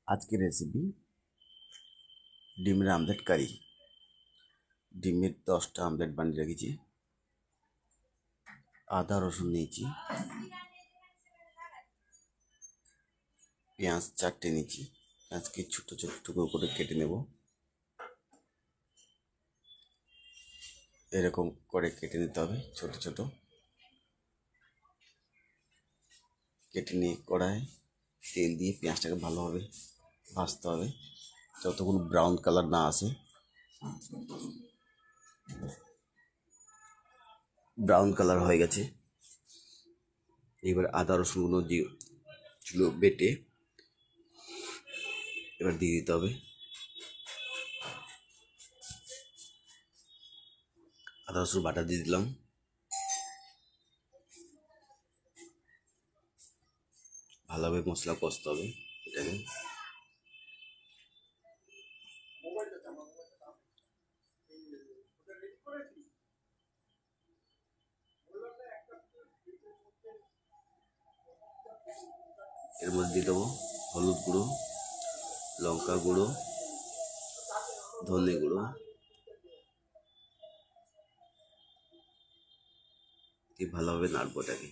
আজকের রেসিপি ডিমের আমলেট কারি। ডিমের 10টা আমলেট বানিয়ে রেখেছি। আদা রসুন নিয়েছি, পেঁয়াজ 4টে নিয়েছি। পেঁয়াজকে ছোট ছোট টুকরো করে কেটে নেব। এরকম করে কেটে নিতে হবে, ছোট ছোট কেটে নিয়ে কড়ায় তেল দিয়ে পেঁয়াজটাকে ভালোভাবে ভাজতে হবে যতক্ষণ ব্রাউন কালার না আসে। ব্রাউন কালার হয়ে গেছে, এবার আদা রসুনগুলো দিয়ে বেটে এবার দিয়ে দিতে হবে। আদা রসুন বাটা দিয়ে দিলাম। ভালোভাবে মশলা কষতে হবে এটাকে। এর মধ্যে দিয়ে দেবো হলুদ গুঁড়ো, লঙ্কা গুঁড়ো, ধনে গুঁড়ো দিয়ে ভালোভাবে নাড়বো এটাকে।